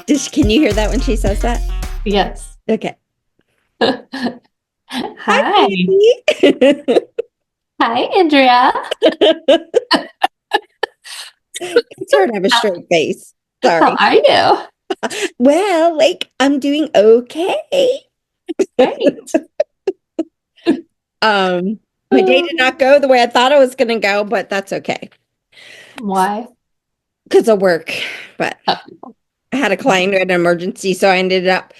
Can you hear that when she says that? Yes. Okay. Hi, Hi. Katie. Hi, Andrea. It's hard to have a How, straight face. how Sorry. are you? Well, I'm doing okay. Great. Um, my day did not go the way I thought it was gonna go, but that's okay. Why? Because of work. But Oh, I had a client who had an emergency, so I ended up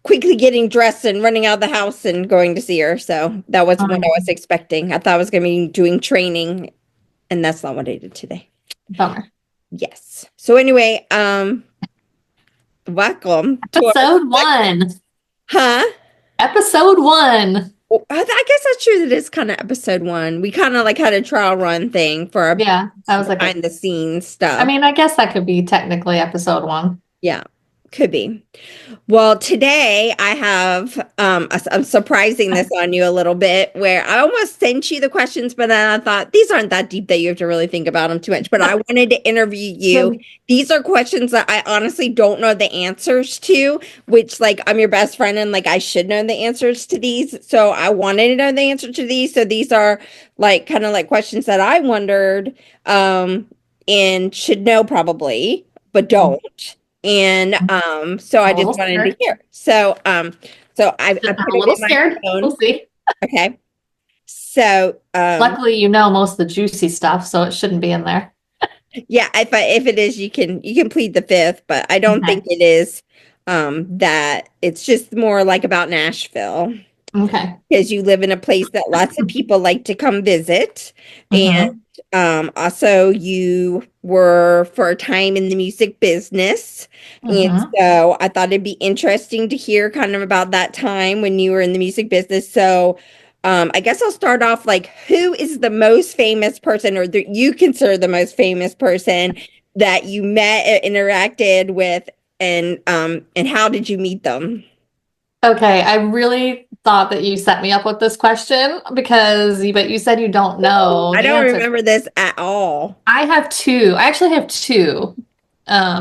quickly getting dressed and running out of the house and going to see her. So that was what I was expecting. I thought I was gonna be doing training, and that's not what I did today. bummer. Yes. So anyway, welcome to our Episode one. huh? Episode one. Well, I guess that's true. That is kind of episode one. We kind of like had a trial run thing for our Yeah, that was like behind the scenes I stuff. mean, I guess that could be technically episode one. Yeah, could be. Well, today I have I'm surprising this on you a little bit where I almost sent you the questions, but then I thought these aren't that deep that you have to really think about them too much. But I wanted to interview you. These are questions that I honestly don't know the answers to, which like I'm your best friend and like I should know the answers to these. So I wanted to know the answer to these. So these are like kind of like questions that I wondered and should know probably, but don't. And so I I'm a just little wanted to scared. hear. So I I'm put a it little in my scared. We'll phone. see. Okay. So Luckily, you know most of the juicy stuff, so it shouldn't be in there. yeah, if it is you can plead the fifth, but I don't think Okay. it is that it's just more like about Nashville Okay. because you live in a place that lots of people like to come visit. And Mm-hmm. also you were for a time in the music business. And Mm-hmm. so I thought it'd be interesting to hear kind of about that time when you were in the music business. So I guess I'll start off like who is the most famous person or that you consider the most famous person that you met, interacted with, and how did you meet them? Okay, I really thought that you set me up with this question but you said you don't know I the don't answer. remember this at all. I have two. I actually have two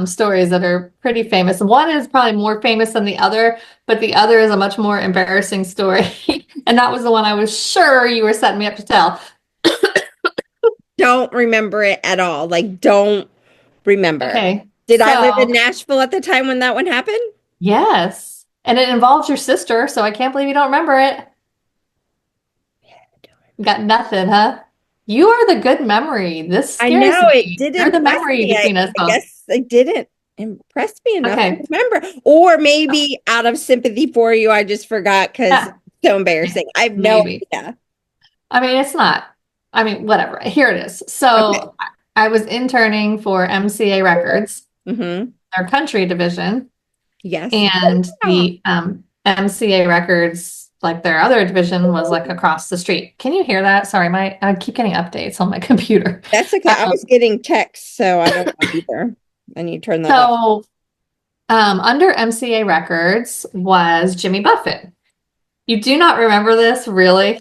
stories that are pretty famous. One is probably more famous than the other, but the other is a much more embarrassing story. And that was the one I was sure you were setting me up to tell. Don't remember it at all. Like, don't remember. Okay, Did I live in so Nashville at the time when that one happened? yes, and it involves your sister, so I can't believe you don't remember it. Got nothing, huh? You are the good memory. This I scares know it me. did You're the impress memory me. between us I both. guess it didn't impress me enough to Okay. remember. Or maybe out of sympathy for you, I just forgot because Yeah, it's so embarrassing. I have no maybe. idea. I mean, it's not. I mean, whatever. Here it is. Okay. So I was interning for MCA Records, Mm-hmm. their country division, Yes. and Oh, the MCA Records, like their other division, was like across the street. Can you hear that? Sorry, I keep getting updates on my computer. that's okay. I was getting texts, so I don't know either. I need to turn that off. So under MCA Records was Jimmy Buffett. You do not remember this, really?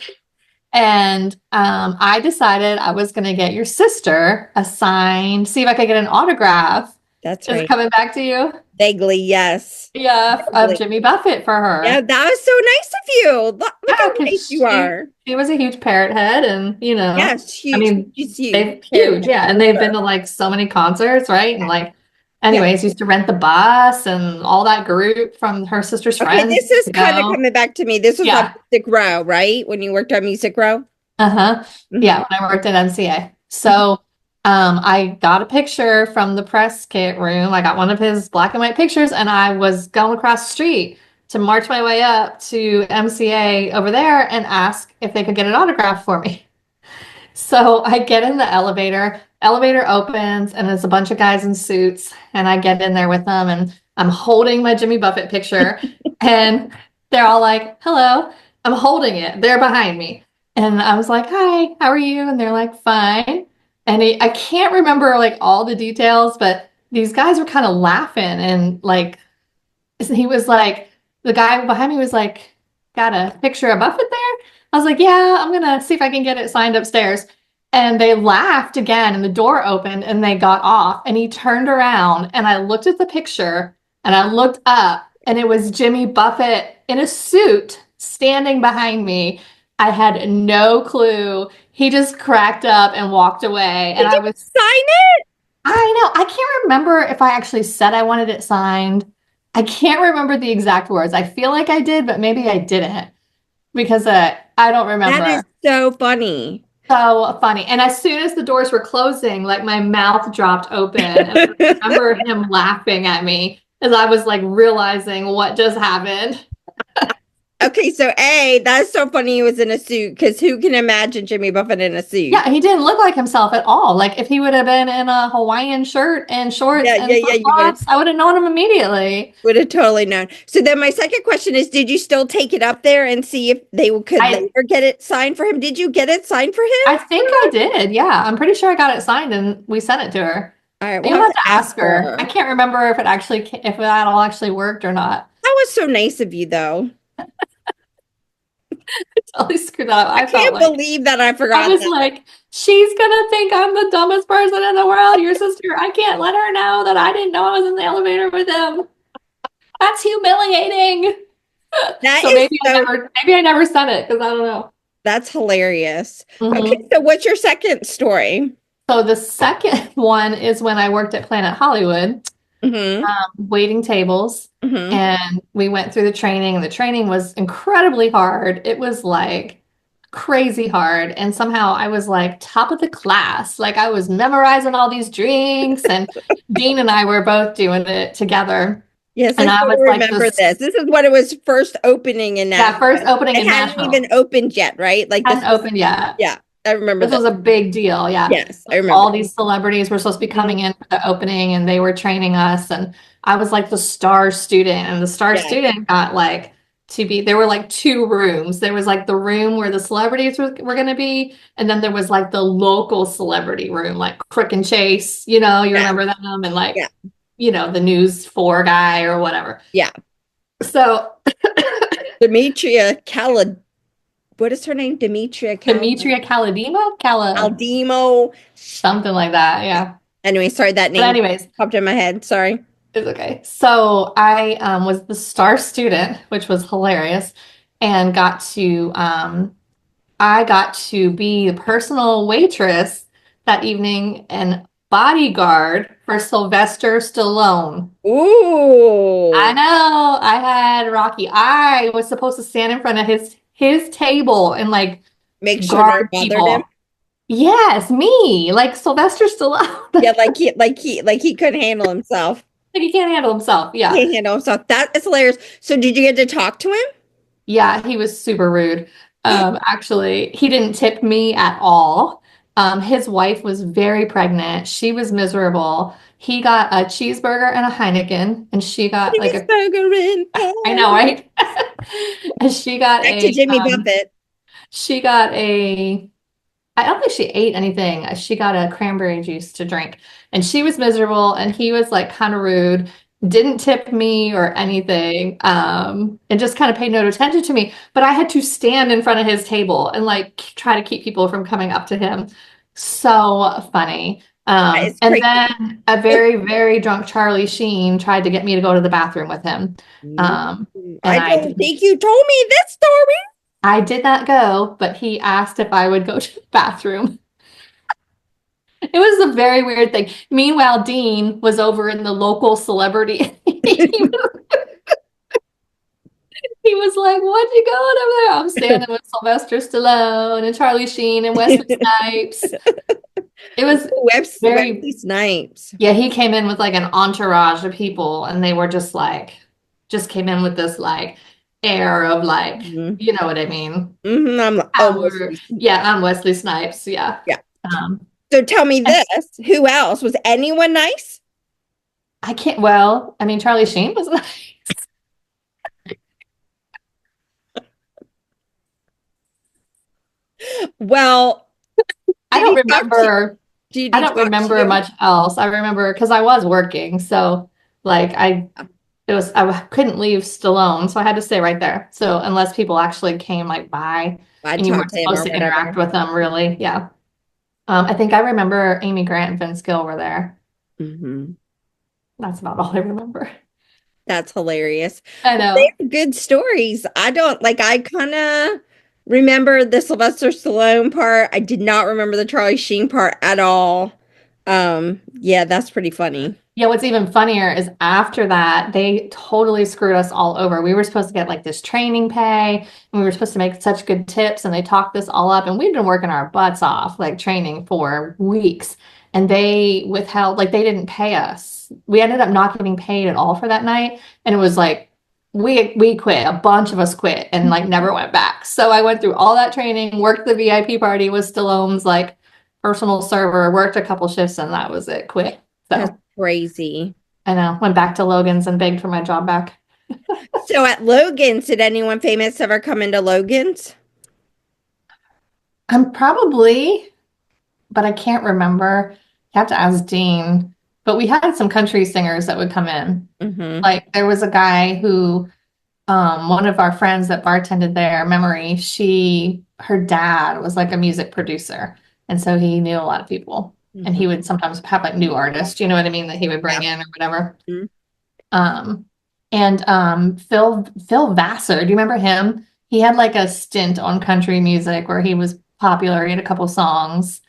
And I decided I was going to get your sister a signed, see if I could get an autograph. That's Is it right. coming back to you? Vaguely, yes. Yeah, of Vaguely. Jimmy Buffett for Yeah, her. that was so nice of you. Look how Yeah, nice because you are. she was a huge parrot head, and Yes, I huge. mean, She's huge. they huge, yeah, and they've been to like so many concerts, right? And like, Yeah. anyways, used to rent the bus and all that group from her sister's Okay, friends this is to kind of go. coming back to me. This was on Yeah, Music Row, right? When you worked on Music Row? uh-huh. Hmm. Yeah, when I worked at MCA. So I got a picture from the press kit room. I got one of his black and white pictures, and I was going across the street to march my way up to MCA over there and ask if they could get an autograph for me. So I get in the elevator opens, and it's a bunch of guys in suits, and I get in there with them, and I'm holding my Jimmy Buffett picture, and they're all like, hello. I'm holding it. They're behind me. And I was like, hi, how are you? And they're like, fine. And I can't remember like all the details, but these guys were kind of laughing, and like he was like, the guy behind me was like, got a picture of Buffett there? I was like, yeah, I'm gonna see if I can get it signed upstairs. And they laughed again, and the door opened, and they got off. And he turned around, and I looked at the picture, And I looked up and it was Jimmy Buffett in a suit standing behind me. I had no clue. He just cracked up and walked away. And Did I you was, sign it? I know, I can't remember if I actually said I wanted it signed. I can't remember the exact words. I feel like I did, but maybe I didn't because I don't That is remember. so funny. So funny. And as soon as the doors were closing, like my mouth dropped open. And I remember him laughing at me as I was like realizing what just happened. Okay, so A, that's so funny he was in a suit because who can imagine Jimmy Buffett in a suit? Yeah, he didn't look like himself at all. Like if he would have been in a Hawaiian shirt and shorts Yeah, and yeah, yeah, you flip-flops, I would have known him immediately. would have totally known. So then my second question is, did you still take it up there and see if they could I later get it signed for him? Did you get it signed for I him? think I did. Yeah, I'm pretty sure I got it signed and we sent it to her. All right, we'll You'll have have to to ask ask her. I her. can't remember if that all actually worked or not. That was so nice of you, though. Totally screwed that up. I I felt can't like believe that I I forgot was that. like, she's gonna think I'm the dumbest person in the world. Your sister, I can't let her know that I didn't know I was in the elevator with him. That's humiliating. That So is so, maybe I never said it because I don't know. that's hilarious. Okay, Hmm. so what's your second story? So the second one is when I worked at Planet Hollywood, Mm-hmm. waiting tables, Mm-hmm. and we went through the training, and the training was incredibly hard. It was like crazy hard, and somehow I was like top of the class. Like I was memorizing all these drinks, and Dean and I were both doing it together. Yes, I And I sort was of like remember this, this. This is when it was first opening in yeah, first Nashville. opening It in hadn't even Nashville. opened yet, right? Like this Hadn't was, opened yet. yeah, I remember This this. was a big deal. Yeah. Yes, I remember All this. these celebrities were supposed to be Mhm. coming in for the opening and they were training us. And I was like the star student. And the star Yeah, student got like there were like two rooms. There was like the room where the celebrities were going to be. And then there was like the local celebrity room, like Crook and Chase, you yeah, remember them and like, yeah, the News 4 guy or whatever. yeah. So Demetria Khalid, what is her name? Demetria Demetria Kaladima, Aldimo. something like that. Yeah. Anyway, sorry, that But name anyways, popped in my head. Sorry. it's okay. So I was the star student, which was hilarious, and I got to be the personal waitress that evening and bodyguard for Sylvester Stallone. I Ooh, know. I had Rocky. I was supposed to stand in front of his table and like make sure no one guard bothered him. people. Yes, me, like Sylvester Stallone. Yeah, like he couldn't handle himself. Like he can't handle himself. He Yeah. can't handle himself. That is hilarious. So did you get to talk to him? Yeah, he was super rude. Actually, he didn't tip me at all. His wife was very pregnant. She was miserable. He got a cheeseburger and a Heineken, and she got like He's burger in I know, paradise. right? And Back to Jimmy Buffett. she got I don't think she ate anything. She got a cranberry juice to drink, and she was miserable, and he was like kind of rude, didn't tip me or anything, and just kind of paid no attention to me. But I had to stand in front of his table and like try to keep people from coming up to him. So funny. That is And crazy. then a very, very drunk Charlie Sheen tried to get me to go to the bathroom with him. Mm. Um, and I I don't didn't. think you told me this story. I did not go, but he asked if I would go to the bathroom. It was a very weird thing. Meanwhile, Dean was over in the local celebrity. He was like, "What you going over there?" I'm standing with Sylvester Stallone and Charlie Sheen and Wesley Snipes. It was Wesley very, Snipes. yeah, he came in with like an entourage of people, and they were just came in with this like air of like, Hmm. you know what I mean? I'm almost. Yeah, I'm Wesley Snipes. Yeah. Yeah. Um, So tell me this. Who else? Was anyone nice? I can't, well, I mean, Charlie Sheen was nice. Well, I did don't he talk to remember, did I he don't talk to remember you? much else. I remember because I was working. So like I couldn't leave Stallone. So I had to stay right there. So unless people actually came like by I and you talked weren't to him supposed or to interact whatever. with them really. Yeah. I think I remember Amy Grant and Vince Gill were there. Hmm. That's about all I remember. That's hilarious. I Well, know. they're good stories. I don't like, I kind of remember the Sylvester Stallone part. I did not remember the Charlie Sheen part at all. Yeah, that's pretty funny. Yeah, what's even funnier is after that, they totally screwed us all over. We were supposed to get like this training pay, and we were supposed to make such good tips, and they talked this all up, and we'd been working our butts off, like training for weeks, and they withheld, like they didn't pay us. We ended up not getting paid at all for that night, and it was like we quit. A bunch of us quit and like never went back. So I went through all that training, worked the VIP party with Stallone's like personal server, worked a couple shifts, and that was it. Quit. That's So. crazy. I know. Went back to Logan's and begged for my job back. So at Logan's, did anyone famous ever come into Logan's? I'm probably, but I can't remember. You have to ask Dean. But we had some country singers that would come in. Mm-hmm. Like there was a guy who, one of our friends that bartended there, Memory, her dad was like a music producer. And so he knew a lot of people. And Mm-hmm. he would sometimes have like new artists, you know what I mean, that he would Yeah. bring in or whatever. Mhm. Um, and Phil Vassar, do you remember him? He had like a stint on country music where he was popular. He had a couple songs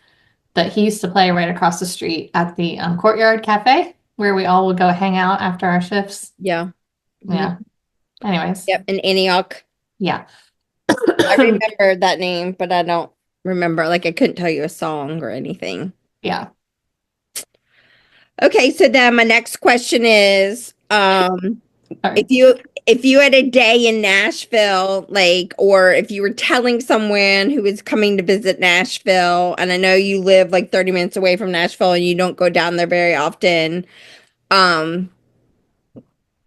that he used to play right across the street at the Courtyard Cafe, where we all would go hang out after our shifts. Yeah. Mhm. Yeah. Anyways, Yep. In Antioch. yeah. I remember that name, but I don't remember. Like I couldn't tell you a song or anything. Yeah. Okay, so then my next question is, All right. if you had a day in Nashville, like, or if you were telling someone who was coming to visit Nashville, and I know you live like 30 minutes away from Nashville and you don't go down there very often, um,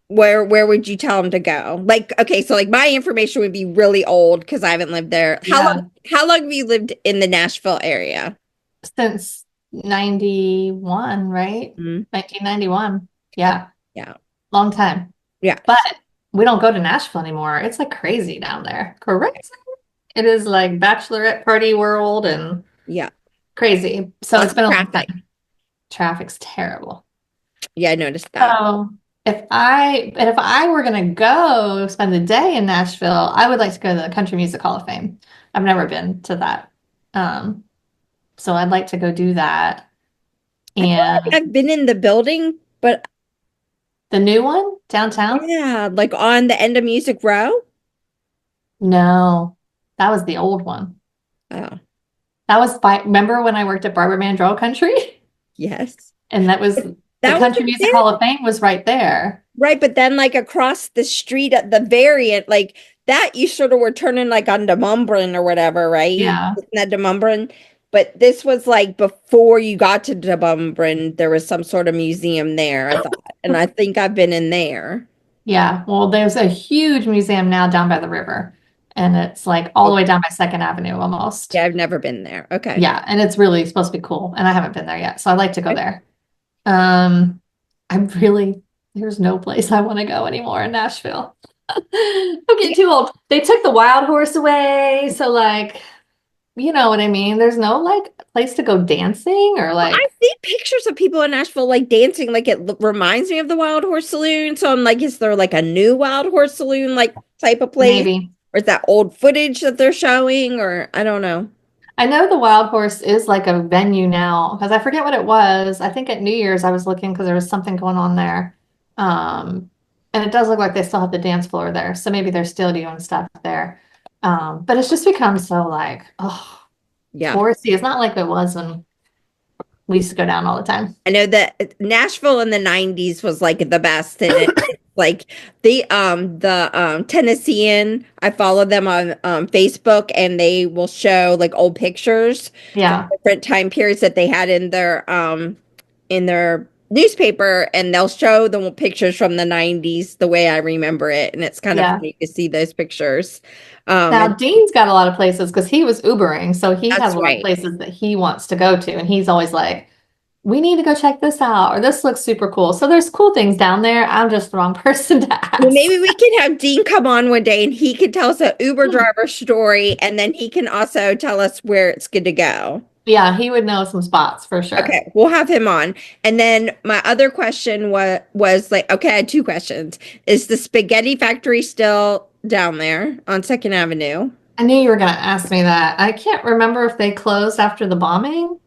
where would you tell them to go? Like, okay, so like my information would be really old because I haven't lived there. Yeah. How long have you lived in the Nashville area? Since 91, right? Mhm. 1991. Yeah. Yeah. Long time. Yeah. But we don't go to Nashville anymore. It's like crazy down there. Correct? It is like bachelorette party world and Yeah. crazy. So Lots it's of been a long traffic. time. Traffic's terrible. Yeah, I noticed that. So if I were gonna go spend the day in Nashville, I would like to go to the Country Music Hall of Fame. I've never been to that. Um, so I'd like to go do that. I feel like And I've been in the building, but the new one downtown? yeah, like on the end of Music Row. No, that was the old one. Oh, That was remember when I worked at Barber Mandrell Country? yes. And that was the That was Country up Music there, Hall of Fame was right there. right? But then, like across the street at the variant, like that, you sort of were turning like on Demumbrun or whatever, right? Yeah. Isn't that Demumbrun? But this was like before you got to Demumbrun, there was some sort of museum there, I thought. And I think I've been in there. Yeah. Well, there's a huge museum now down by the river. And it's like all the way Okay. down by Second Avenue almost. Yeah, I've never been there. Okay. Yeah. And it's really supposed to be cool. And I haven't been there yet. So I'd like to go Okay. there. I'm really, there's no place I want to go anymore in Nashville. I'm getting too old. They took the wild horse away. So like, you know what I mean? There's no like place to go dancing or Well, I like see pictures of people in Nashville like dancing, like it reminds me of the Wild Horse Saloon. So I'm like, is there like a new Wild Horse Saloon like type of place? maybe. Or is that old footage that they're showing? Or I don't know. I know the Wild Horse is like a venue now because I forget what it was. I think at New Year's I was looking because there was something going on there. And it does look like they still have the dance floor there. So maybe they're still doing stuff there. But it's just become so like, oh, Yeah. touristy. It's not like it was when we used to go down all the time. I know that Nashville in the 90s was like the best. And it's like the Tennessean, I follow them on Facebook and they will show like old pictures from Yeah. different time periods that they had in their newspaper, and they'll show the pictures from the 90s the way I remember it, and it's kind of Yeah. funny to see those pictures. Now, And Dean's got a lot of places because he was Ubering. So he has that's a lot of right. places that he wants to go to. And he's always like, we need to go check this out, or this looks super cool. So there's cool things down there. I'm just the wrong person to Well, ask. maybe we can have Dean come on one day and he can tell us an Uber driver story, and then he can also tell us where it's good to go. Yeah, he would know some spots for sure. Okay, we'll have him on. And then my other question was like, okay, I had two questions. Is the spaghetti factory still down there on Second Avenue? I knew you were going to ask me that. I can't remember if they closed after the bombing.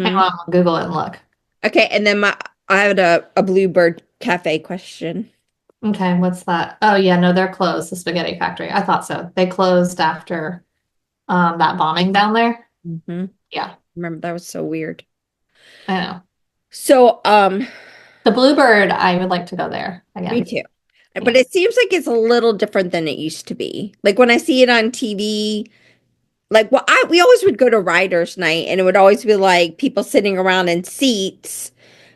Hang Mm-hmm. on, I'll Google it and look. Okay, and then my I had a Bluebird Cafe question. Okay, what's that? Oh yeah, no, they're closed, the spaghetti factory. I thought so. They closed after that bombing down there. Mm-hmm. Yeah, Remember that was so weird. I know. So, The Bluebird, I would like to go there me again. too. But Yeah. it seems like it's a little different than it used to be. Like when I see it on TV, like well, we always would go to writers' night, and it would always be like people sitting around in seats.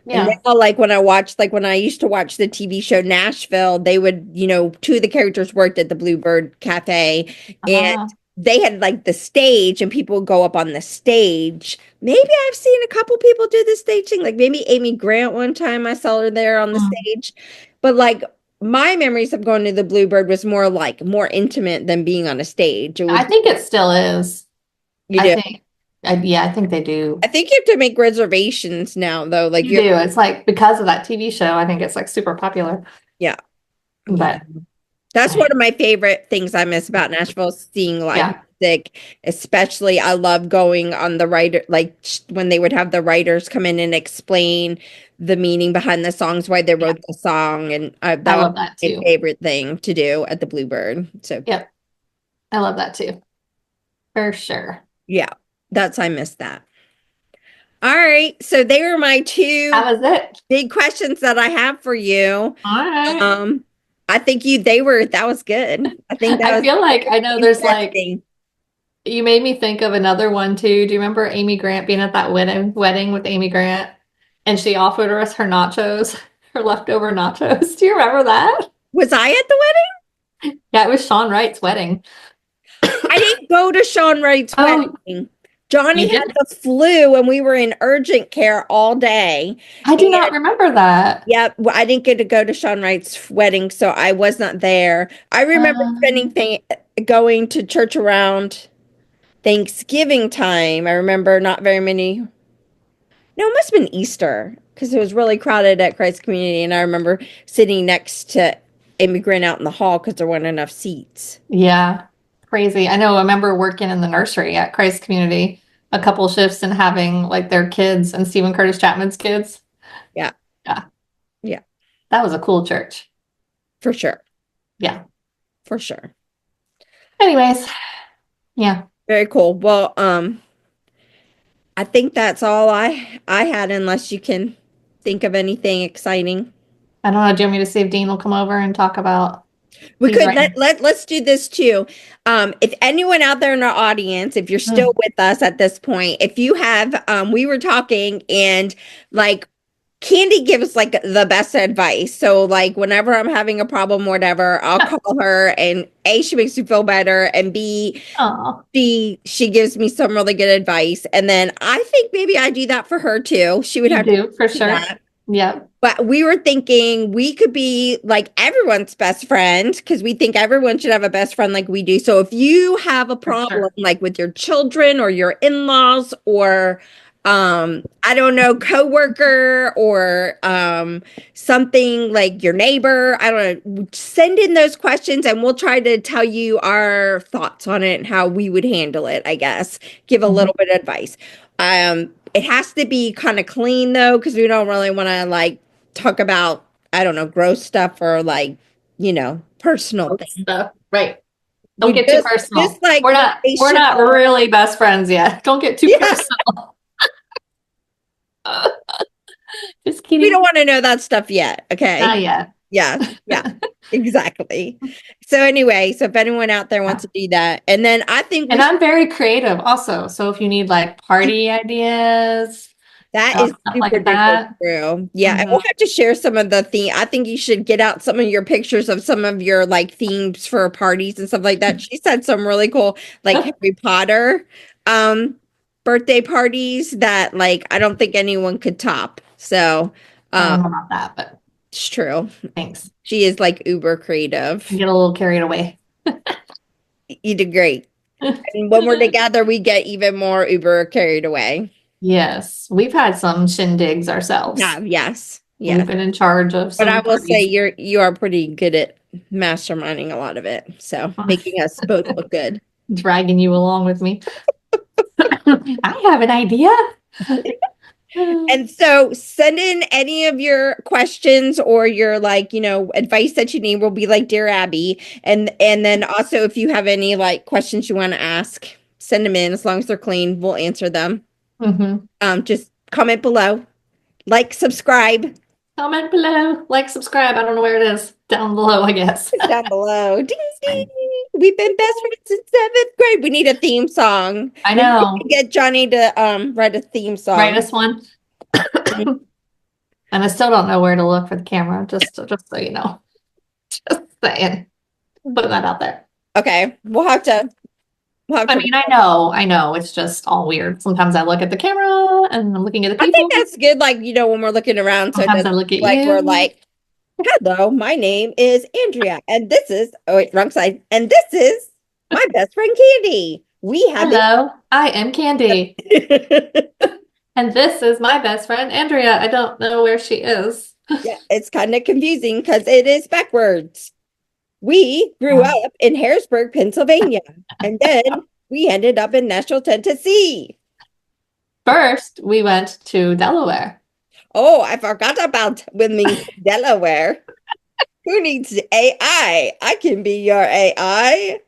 And Yeah. now, like when I used to watch the TV show Nashville, they would, two of the characters worked at the Bluebird Cafe, and Uh, they had like the stage, and people would go up on the stage. Maybe I've seen a couple people do the staging, like maybe Amy Grant one time I saw her there on the mm. stage. But like my memories of going to the Bluebird was more intimate than being on a stage. It I would, think it still is. you I know, think, yeah, I think they do. I think you have to make reservations now, though. Like You do. It's like because of that TV show, I think it's like super popular. yeah. Yeah. But That's one of my favorite things I miss about Nashville, seeing live yeah, music. Especially, I love going on the writer, like when they would have the writers come in and explain the meaning behind the songs, why they yeah, wrote the song, and I that was love that my too. favorite thing to do at the Bluebird. So Yep, I love that too, for sure. yeah, I miss that. All right, so they were my two That was it. big questions that I have for you. All right. Um, I think that was good. I think that I was feel like I know there's like interesting. you made me think of another one too. Do you remember Amy Grant being at that wedding with Amy Grant and she offered us her nachos, her leftover nachos? Do you remember that? Was I at the wedding? Yeah, it was Sean Wright's wedding. I didn't go to Sean Wright's Oh, wedding. Johnny you had didn't? the flu and we were in urgent care all day. I do And not remember that. yeah, I didn't get to go to Sean Wright's wedding, so I was not there. I remember Um, going to church around Thanksgiving time. I remember not very many. No, it must have been Easter because it was really crowded at Christ Community. And I remember sitting next to immigrant out in the hall because there weren't enough seats. yeah, crazy. I know. I remember working in the nursery at Christ Community a couple shifts and having like their kids and Stephen Curtis Chapman's kids. Yeah, Yeah, yeah, that was a cool church. for sure. Yeah. For sure. Anyways, yeah. Very cool. Well, I think that's all I had unless you can think of anything exciting. I don't know. Do you want me to see if Dean will come over and talk about We he's could writing? let's do this too. If anyone out there in our audience, if you're still Mm. with us at this point, if you have, we were talking and like Candy gives like the best advice. So like whenever I'm having a problem or whatever, I'll call her and A, she makes me feel better, and B, Oh, she gives me some really good advice. And then I think maybe I do that for her too. She would you have to do for do sure. that. Yep, But we were thinking we could be like everyone's best friend because we think everyone should have a best friend like we do. So if you have a for problem sure. like with your children or your in-laws or I don't know, coworker or something like your neighbor, I don't know, send in those questions and we'll try to tell you our thoughts on it and how we would handle it, I guess. Give a Mhm. little bit of advice. It has to be kind of clean though, because we don't really want to like talk about, I don't know, gross stuff or like, personal Good things. stuff. Right. Don't We get too just personal. like We're not relational. really best friends yet. Don't get too Yeah, personal. Just we don't kidding. want to know that stuff yet. Not Okay. yet. Yeah, yeah, exactly. So anyway, so if anyone out there wants Yeah. to do that, and then I think And I'm very creative also. So if you need like party ideas, that is stuff super like duper that. true. Yeah, and we'll Mhm. have to share some of the theme. I think you should get out some of your pictures of some of your like themes for parties and stuff like that. She said some really cool like Harry Potter um birthday parties that like I don't think anyone could top. So I um don't know about that, but it's true. thanks. She is like uber creative. Get a little carried away. You did great. And when we're together, we get even more uber carried away. Yes, we've had some shindigs ourselves. Yeah, yes, We've yes. been in charge of But I some will say parties. you are pretty good at masterminding a lot of it. So making us both look good. Dragging you along with me. I have an idea. And so send in any of your questions or your like, advice that you need. We'll be like Dear Abby. And then also if you have any like questions you want to ask, send them in as long as they're clean, we'll answer them. Mm-hmm. Just comment below, like, subscribe. Comment below, like, subscribe. I don't know where it is. Down below, I guess. Down below. Ding ding. We've been best friends since seventh grade. We need a theme song. I Maybe we know. can get Johnny to write a theme Write song. us one. And I still don't know where to look for the camera, just so you know. Just saying. Putting that out there. Okay. I mean, I know, it's just all weird. Sometimes I look at the camera and I'm looking at the I think people. that's good, like, when we're looking around, so it Sometimes I doesn't look at look like we're you. like, hello, my name is Andrea, and this is, oh wait, wrong side, and this is my best friend Candy. We have Hello, I am Candy. it. And this is my best friend, Andrea. I don't know where she is. Yeah, it's kind of confusing because it is backwards. We grew up in Harrisburg, Pennsylvania, and then we ended up in Nashville, Tennessee. First, we went to Delaware. Oh, I forgot about women in Delaware. Who needs AI? I can be your AI.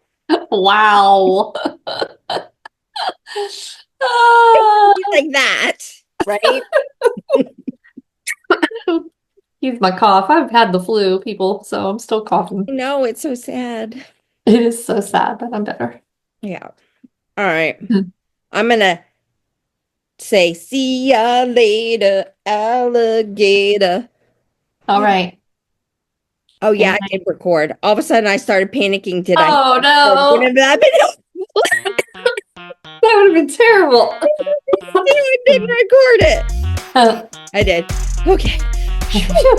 Wow. Ah, Like that, right? He's my cough. I've had the flu, people, so I'm still coughing. No, it's so sad. It is so sad, but I'm better. Yeah. All right. I'm gonna say, see ya later, alligator. All right. Oh yeah, Good I night. did record. All of a sudden I started panicking. Did I? Oh no, Wouldn't have been that would have been terrible. I didn't record it. I did. Okay. Phew.